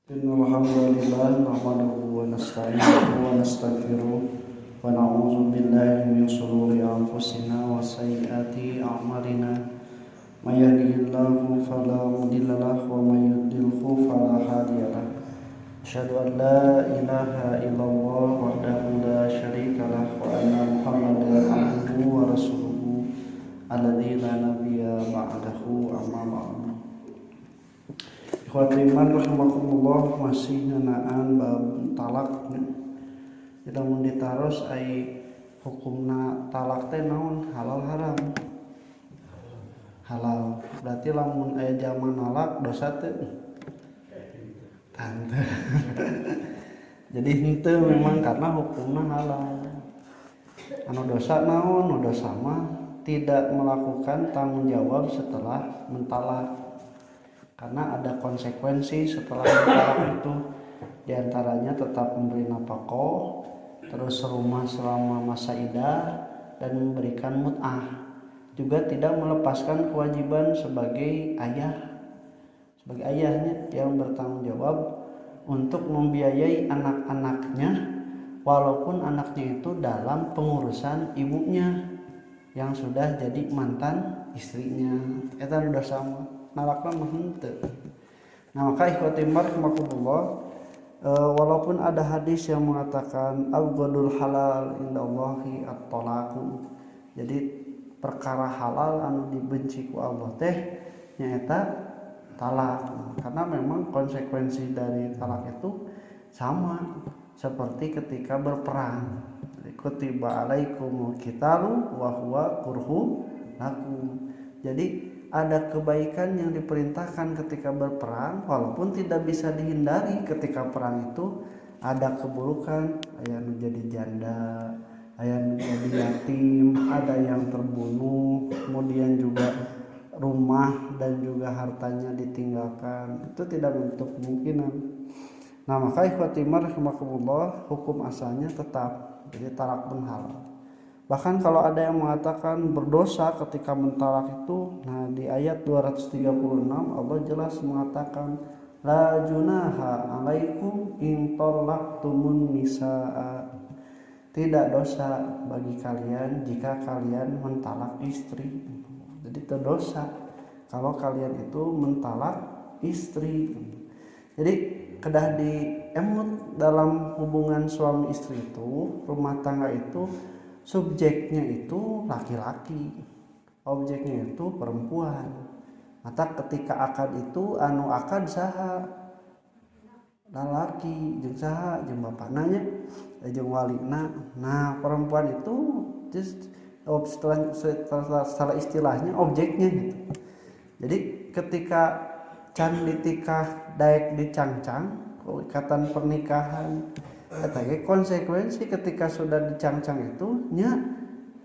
Alhamdulillah nahmaduhu wa nasta'inuhu wa nastaghfiruh wa na'udzu billahi min shururi anfusina wa sayyiati a'malina may yahdihillahu fala mudilla lahu wa may yudlilhu fala hadiyalah. Asyhadu an la ilaha illallah wahdahu la syarika lah wa anna Muhammadan abduhu wa rasuluhu alladzi la nabiyya ba'dahu amma ba'du. Ikhwati iman rahimakumullah, masih ngeunaan bab talak. Lamun ditaros ai hukumna talak teh naon? Halal haram? Halal. Berarti lamun aya jalma nolak dosa teh? Tante. Jadi henteu memang karena hukumna halal. Anu dosa naon? Nu dosa mah tidak melakukan tanggung jawab setelah mentalak. Karena ada konsekuensi setelah mentalak itu, diantaranya tetap memberi nafkah, terus serumah selama masa iddah, dan memberikan mut'ah. Juga tidak melepaskan kewajiban sebagai ayah, sebagai ayahnya yang bertanggung jawab untuk membiayai anak-anaknya, walaupun anaknya itu dalam pengurusan ibunya yang sudah jadi mantan istrinya. Eta udah sama. Nalakna mah henteu. Nah, maka ikhwati rahimakumullah, walaupun ada hadis yang mengatakan abghadul halal indallahi at-talaqu. Jadi perkara halal anu dibenci ku Allah teh nyaeta talak. Karena memang konsekuensi dari talak itu sama seperti ketika berperang. Kutiba alaikumul qitalu wa huwa kurhu lakum. Jadi ada kebaikan yang diperintahkan ketika berperang, walaupun tidak bisa dihindari. Ketika perang itu ada keburukan, aya nu jadi janda, aya nu jadi yatim, ada yang terbunuh, kemudian juga rumah dan juga hartanya ditinggalkan. Itu tidak menutup kemungkinan. Nah, maka ikhwati rahimakumullah, hukum asalnya tetap, jadi talak pun halal. Bahkan kalau ada yang mengatakan berdosa ketika mentalak itu, nah di ayat 236 Allah jelas mengatakan la junaha alaikum in talaqtumun nisaa. Tidak dosa bagi kalian jika kalian mentalak istri. Jadi itu dosa kalau kalian itu mentalak istri. Jadi kedah diemut dalam hubungan suami istri itu, rumah tangga itu subjeknya itu laki-laki, objeknya itu perempuan. Maka ketika akad itu anu akad saha lalaki jeung saha jeung bapana nya jeung walina. Nah, perempuan itu setelah istilahnya objeknya gitu. Jadi ketika can ditikah daek dicangcang, ikatan pernikahan, eta ge konsekuensi ketika sudah dicangcang itu nya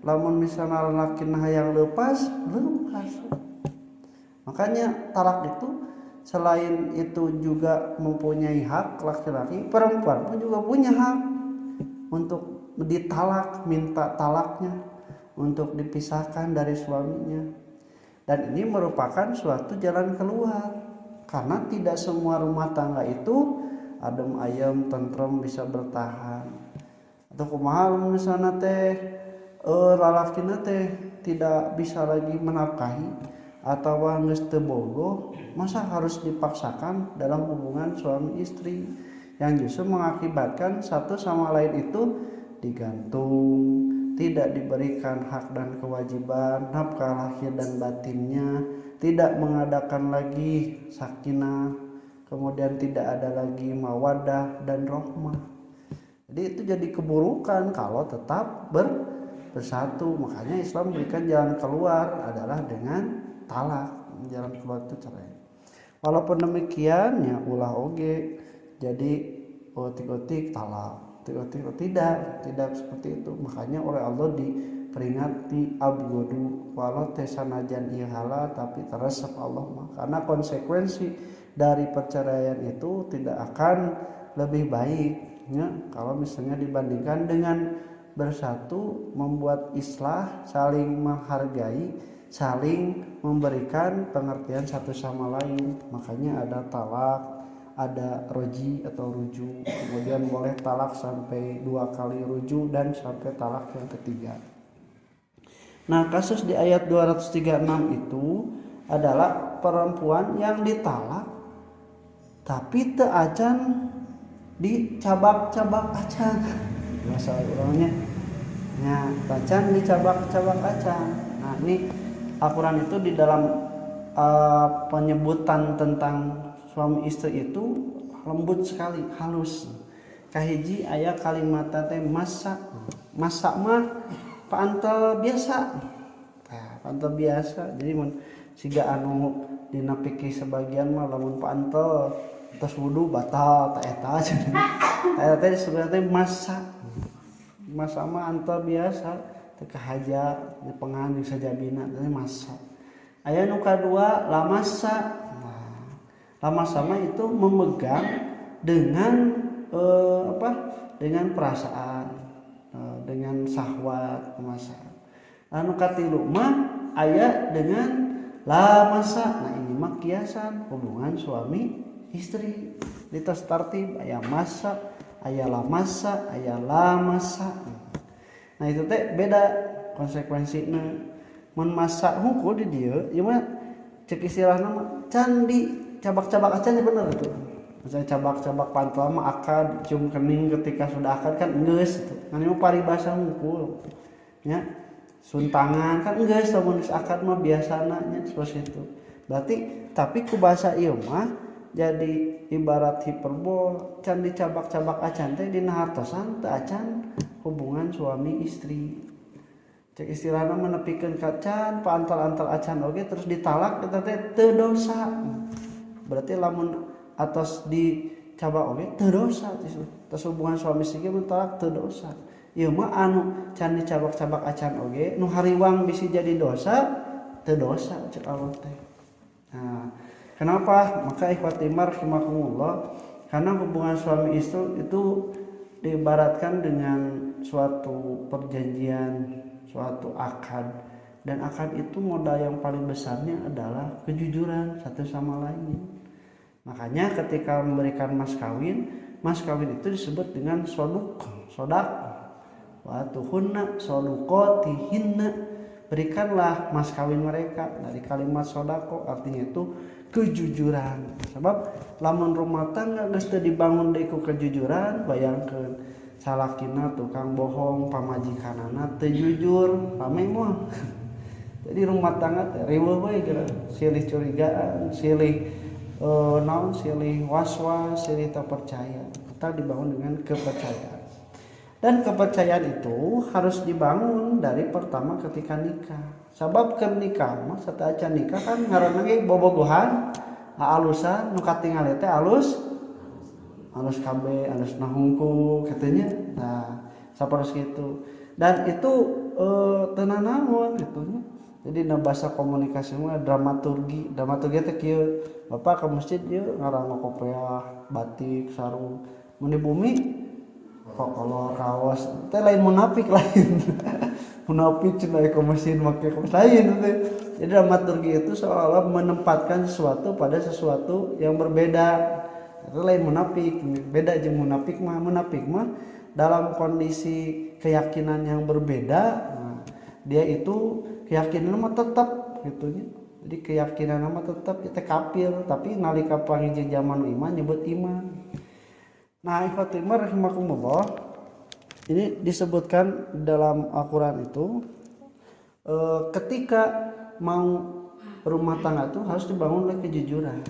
lamun misalnya laki hayang lepas. Makanya talak itu selain itu juga mempunyai hak laki-laki, perempuan pun juga punya hak untuk ditalak, minta talaknya, untuk dipisahkan dari suaminya. Dan ini merupakan suatu jalan keluar, karena tidak semua rumah tangga itu adem ayem tentrem bisa bertahan. Atau kumaha misalnya teh lalakina teh tidak bisa lagi menafkahi atau geus teu bogoh, masa harus dipaksakan dalam hubungan suami istri yang justru mengakibatkan satu sama lain itu digantung, tidak diberikan hak dan kewajiban nafkah lahir dan batinnya, tidak mengadakan lagi sakinah, kemudian tidak ada lagi mawaddah dan rahmah. Jadi itu jadi keburukan kalau tetap bersatu. Makanya Islam berikan jalan keluar adalah dengan talak. Jalan keluar itu cerai. Walaupun demikian ya ulah oge. Jadi otik-otik talak, otik-otik tidak seperti itu. Makanya oleh Allah diperingati abghadu walau tesanajan ieu halal tapi teresep Allah mah. Karena konsekuensi dari perceraian itu tidak akan lebih baik ya, kalau misalnya dibandingkan dengan bersatu, membuat islah, saling menghargai, saling memberikan pengertian satu sama lain. Makanya ada talak, ada roji atau ruju, kemudian boleh talak sampai 2 kali ruju dan sampai talak yang ketiga. Nah, kasus di ayat 236 itu adalah perempuan yang ditalak tapi teu acan dicabak-cabak acan. Masalah orangnya. Ya, acan dicabak-cabak acan. Nah, ini Al-Qur'an itu di dalam penyebutan tentang suami istri itu lembut sekali, halus. Kahiji aya kalimat teh masak mah paantel biasa. Nah, paantel biasa. Jadi mun siga anu dina fikih sebagian mah lamun paantel tos wudu batal ta eta cenah. Eta teh sebenarnya masak. Masak mah antel biasa teu kahaja nyepengan jeung sajabina teh masak. Aya nu kadua lamasa. Nah, lamasa mah itu memegang dengan dengan perasaan, dengan syahwat masa. Anu katilu mah aya dengan lamasa. Nah, ini mah kiasan hubungan suami istri. Di tos tartib aya masa, aya lamasa, aya lamasa. Nah, itu teh beda konsekuensina. Mun masak hungkul di dieu ieu mah cek istilahna mah can di cabak-cabak acan bener itu. Misalnya cabak-cabak pantel mah akad cium kening ketika sudah akad kan geus gitu. Ngan mah paribasa hungkul. Ya. Suntangan kan geus lamun geus akad mah biasana nya seperti itu. Berarti tapi ku basa ieu mah jadi ibarat hiperbol can dicabak-cabak acan teh dina hartosan teu acan hubungan suami istri. Cek istilahna menepikeun kacan paantal-antal acan oge terus ditalak eta teh teu dosa. Berarti lamun atos dicabak oge teu dosa tos hubungan suami istri ge mun talak teu dosa. Ieu mah anu can dicabak-cabak acan oge nu hariwang bisi jadi dosa teu dosa cek Allah teh. Nah, kenapa? Maka ikhwatimar rahimakumullah, karena hubungan suami istri itu diibaratkan dengan suatu perjanjian, suatu akad, dan akad itu modal yang paling besarnya adalah kejujuran satu sama lain. Makanya ketika memberikan mas kawin itu disebut dengan sodak watuhunna sodukotihinna, berikanlah mas kawin mereka. Dari kalimat sodako artinya itu kejujuran. Sebab lamun rumah tangga geus teu dibangun deui ku kejujuran, bayangkeun salakina tukang bohong, pamajikanana teu jujur, pame moal. Jadi rumah tangga teh riweuh we geura, silih curigaan, silih silih was-was, silih tak percaya. Kita dibangun dengan kepercayaan. Dan kepercayaan itu harus dibangun dari pertama ketika nikah. Sabab keur nikah mah sateuaca nikah kan ngaranna ge bobogohan, alusan nu katingali teh alus kabeh, alus nahungku katanya. Nah, sapertos kitu. Dan itu teunanaon kitu nya. Jadi na bahasa komunikasi mah dramaturgi. Dramaturgi teh kieu. Bapak ke masjid ieu ngarang kopiah, batik, sarung. Mun di bumi kolor kaos teh lain munafik lain. Munafik cenah ke masjid make kaos lain teh. Jadi dramaturgi itu seolah menempatkan sesuatu pada sesuatu yang berbeda. Itu lain munafik, beda jeung munafik mah dalam kondisi keyakinan yang berbeda. Nah, dia itu keyakinan mah tetap gitu nya. Jadi keyakinan mah tetap kita kafir, tapi nalika pangijing zaman iman nyebut iman. Nah, ikhwatimah rahimakumullah, ini disebutkan dalam Al-Qur'an itu ketika mau rumah tangga itu harus dibangun oleh kejujuran.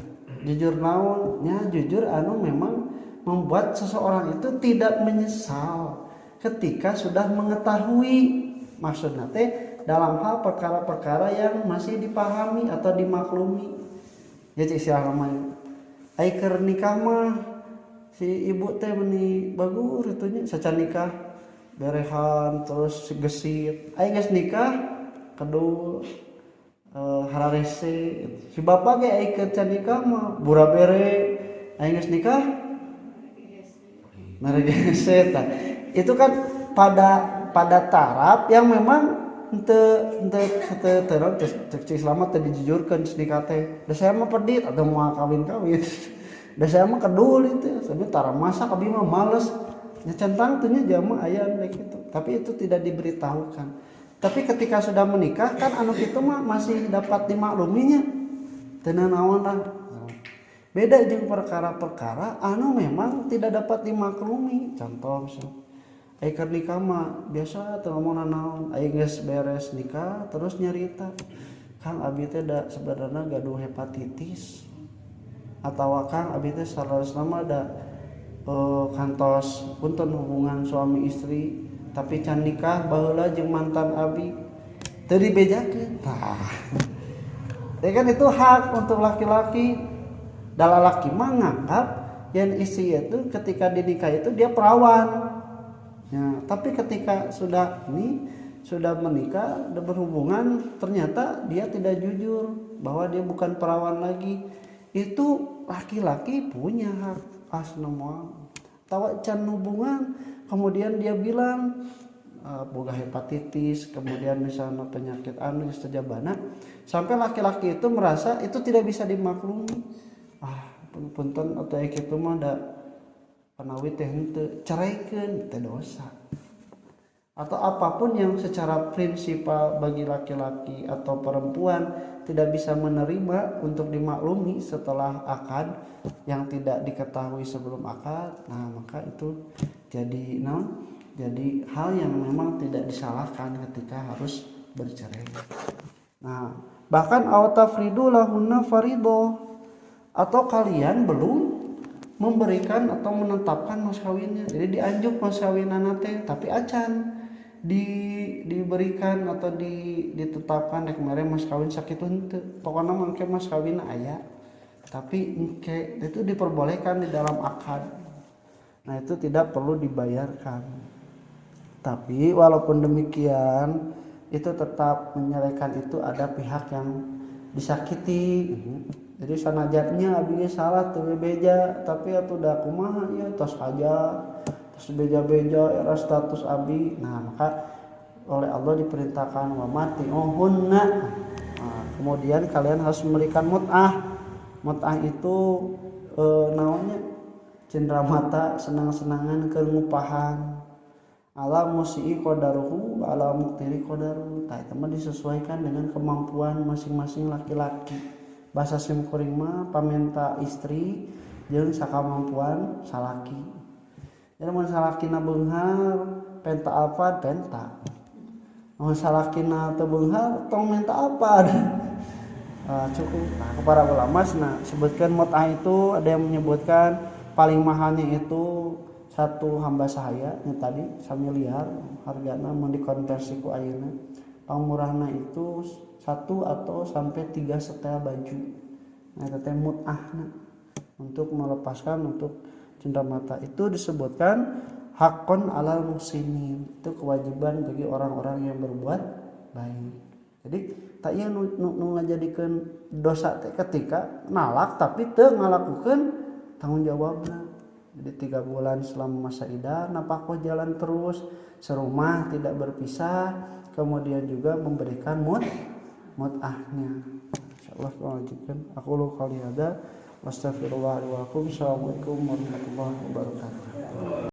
Jujur naonnya, jujur anu memang membuat seseorang itu tidak menyesal ketika sudah mengetahui, maksudnya teh dalam hal perkara-perkara yang masih dipahami atau dimaklumi. Jadi istilah namanya ai keur nikah mah si ibu teh meuni bagur itunya sacan nikah berehan terus gesit ai geus nikah kedul hararese si bapak ge ai keur can nikah mah bura bere ai geus nikah merege tah. Itu kan pada taraf yang memang selamat teh dijujurkeun nikah teh. Da saya mah pedit atau mau kawin Da saya mah kedul itu sampai tara masak abi mah males nya centang teh nya jama aya kayak gitu tapi itu tidak diberitahukan tapi ketika sudah menikah kan anu kitu mah masih dapat dimakluminya teu naon lah beda jeung perkara-perkara anu memang tidak dapat dimaklumi contoh misalnya keur nikah mah biasa teu ngomongna naon aya geus beres nikah terus nyarita Kang abi teh da sebenarnya gaduh hepatitis atau Kang abi teh salasna mah da kantos punten hubungan suami istri tapi can nikah baheula jeung mantan abi teu dibejakeun tah kan itu hak untuk laki-laki da lalaki mah nganggap yang istri itu ketika dinikah itu dia perawan ya tapi ketika sudah menikah dan berhubungan ternyata dia tidak jujur bahwa dia bukan perawan lagi itu laki-laki punya hak asna moal tawa can hubungan kemudian dia bilang boga hepatitis kemudian misalnya penyakit anu istajabana sampai laki-laki itu merasa itu tidak bisa dimaklumi punten atau kitu mah da panawi teh henteu caraikeun teh dosa atau apapun yang secara prinsipal bagi laki-laki atau perempuan tidak bisa menerima untuk dimaklumi setelah akad yang tidak diketahui sebelum akad nah maka itu jadi hal yang memang tidak disalahkan ketika harus bercerai nah bahkan awtafridu lahunna farido atau kalian belum memberikan atau menetapkan mas kawinnya jadi dianjuk mas kawinana teh tapi acan diberikan atau ditetapkan rek mere mas kawin sakitu henteu pokona mangke mas kawin aya tapi engke itu diperbolehkan di dalam akad nah itu tidak perlu dibayarkan tapi walaupun demikian itu tetap menyerahkan itu ada pihak yang disakiti jadi sanajatnya abi salah teu beja tapi atuh da kumaha ya tos aja beja-beja era status abi nah maka oleh Allah diperintahkan wa mati'uhunna kemudian kalian harus memberikan mut'ah itu naonnya cenderamata senang-senangan kengupahan ala musii qadaruhu ala muqtiri qadaruhu tah itu mah disesuaikan dengan kemampuan masing-masing laki-laki bahasa simkuring mah pamenta istri jeung sakamampuan salaki jadi mun salakina beunghar penta apa penta mun salakina teu beunghar tong menta apa cukup nah para ulama sebutkan mut'ah itu ada yang menyebutkan paling mahalnya itu satu hamba sahaya yang tadi 1 miliar hargana mun dikonversi ku ayeuna pamurahna itu 1 atau sampai 3 setel baju nah itu teh mut'ahna untuk melepaskan untuk cinta mata itu disebutkan hakon alal muslimin itu kewajiban bagi orang-orang yang berbuat baik jadi tak iya nu ngajadikeun dosa teh ketika nalak tapi teu ngalakukeun tanggung jawabna jadi 3 bulan selama masa iddah napakoh jalan terus serumah tidak berpisah kemudian juga memberikan mut'ahnya insyaallah lanjutkan aku lu kali ada Wastaghfirullah wa lakum. Assalamualaikum warahmatullahi wabarakatuh.